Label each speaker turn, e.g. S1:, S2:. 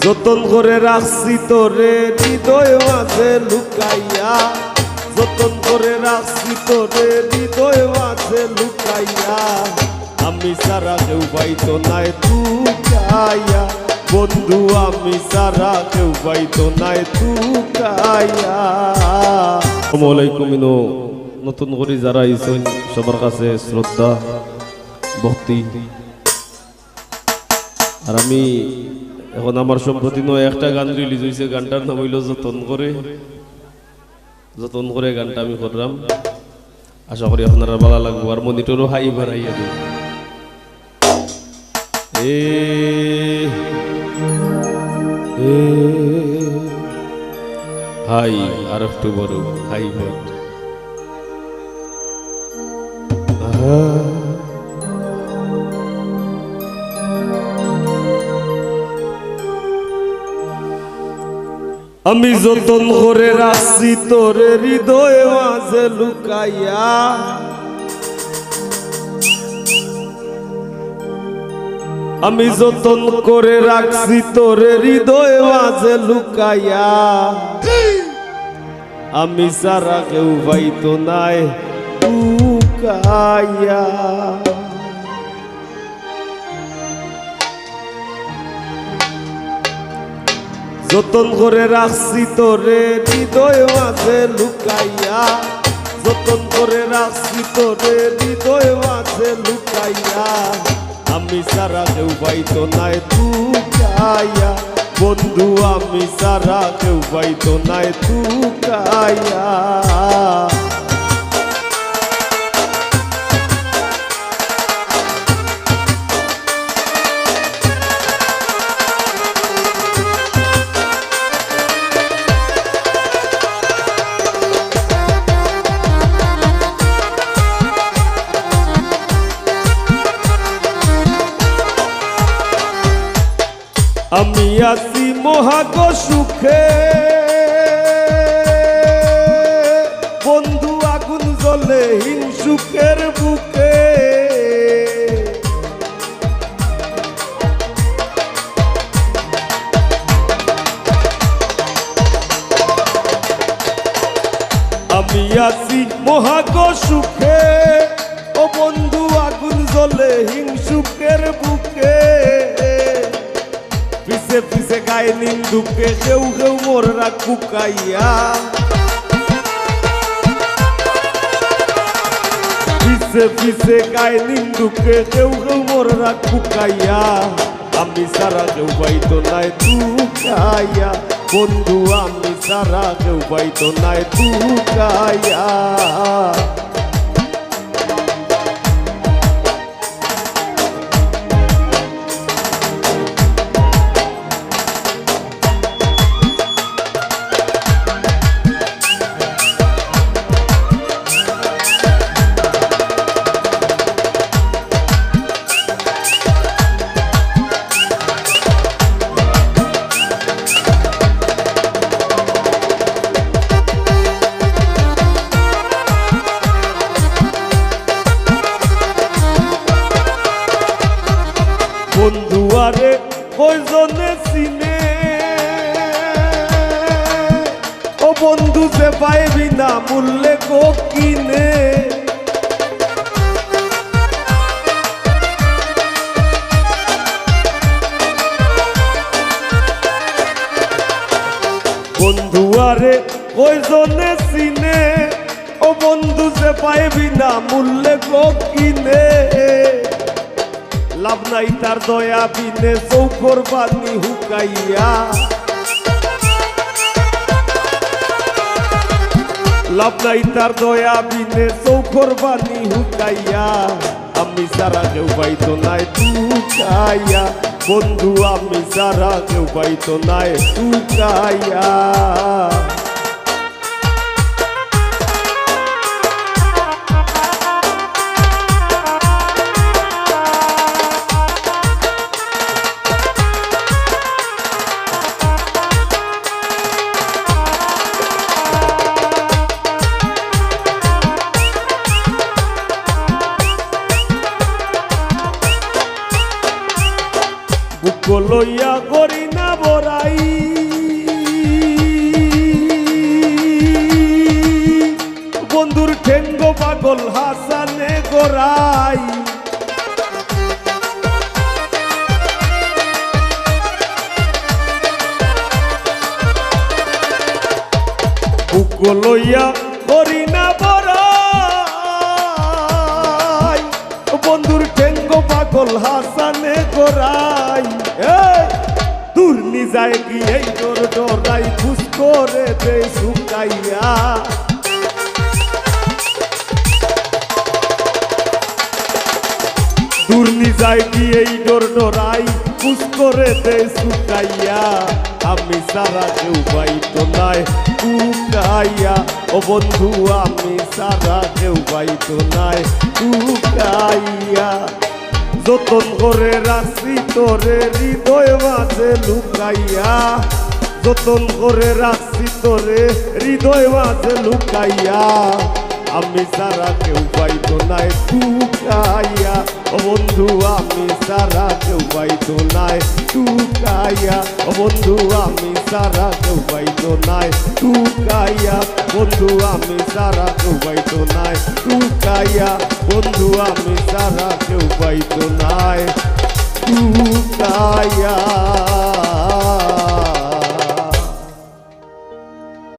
S1: যতন করে রাখছি তোরে হৃদয় মাঝে লুকাইয়া, যতন করে রাখছি তোরে হৃদয় মাঝে লুকাইয়া, আমি সারা কেউ পাইতো নাই তুকাইয়া, বন্ধু আমি সারা কেউ পাইতো নাই তুকাইয়া। আসসালামু আলাইকুম। নতুন করে যারা আইছেন সবার কাছে শ্রদ্ধা ভক্তি। আর আমি এখন আমার সম্প্রতি নয় একটা গান রিলিজ হয়েছে, গানটার নাম হইল যতন করে। যতন করে গানটা আমি করলাম, আশা করি আপনারা ভালো লাগবো। আর মনিটরও হাই বাড়াইয়া দিই। হাই আর একটু বড় হাই বড়। আমি যতন করে রাখছি তোরে হৃদয় মাঝে লুকাইয়া, আমি যতন করে রাখছি তোরে হৃদয় মাঝে লুকাইয়া, আমি সারা কেউ পাইতো নাই লুকাইয়া। যতন করে রাখছি তোরে হৃদয় মাঝে লুকাইয়া, যতন করে রাখছি তোরে হৃদয় মাঝে লুকাইয়া, আমি সারা কেউ পাইতো নাই তুকাইয়া, বন্ধু আমি সারা কেউ পাইতো নাই তুকাইয়া। আমি আছি মহাগ সুখে, বন্ধু আগুন জ্বলে হিংসুকের বুকে, আমি আছি মহাগ সুখে, ও বন্ধু আগুন জ্বলে হিংসুকের বুকে, পিছে পিছে গায়ে নিন্দুকে কেউ কেউ মোর রাগ বুকাইয়া, পিছে পিছে গায়ে নিন্দুকে কেউ কেউ মোর রাগ বুকাইয়া, আমি সারা কেউ পাইতো নাই তুকাইয়া, বন্ধু আমি সারা কেউ পাইতো নাই তুকাইয়া। বন্ধু আরে কয়জনে চিনে, ও বন্ধু যে পাইবি না মূল্যে গো কিনে, বন্ধু আরে কয়জনে চিনে, ও বন্ধু যে পাইবি না মূল্যে গো কিনে, লাভ নাই তার দয়া বিনে চৌকর বানি হুকাইয়া, লাভ নাই তার দয়া বিনে চৌকর বানি হুকাইয়া, আমি সারা কেউ পাইতো নাই তুকাইয়া, বন্ধু আমি সারা কেউ পাইতো নাই তুকাইয়া। বুক লইয়া করি না বরা, গোরাই বুক লইয়া করি না বড়াই বন্ধুর ঠেঙ্গ পাগল হাসানে গোরাই দূর নিজায় গিয়ে তোর ডরাই খুশ করে দে শুকাইয়া দূর নিজায় গিয়ে ডরাই খুশ করে দে শুকাইয়া আমি সারা কেউ পাইতো নাই কুকাইয়া ও বন্ধু আমি সারা কেউ পাইতো নাই কুকাইয়া যতন করে রাখছি তোরে হৃদয় মাঝে লুকাইয়া যতন করে রাখছি তোরে হৃদয় মাঝে লুকাইয়া আমি সারা কেউ পাইতো নাই টুকাইয়া ও বন্ধু আমি সারা কেউ পাইতো নাই টুকাইয়া ও বন্ধু আমি সারা কেউ পাইতো নাই টুকাইয়া বন্ধু আমি সারা কেউ পাইতো নাই টুকাইয়া বন্ধু আমি সারা কেউ পাইতো নাই টুকাইয়া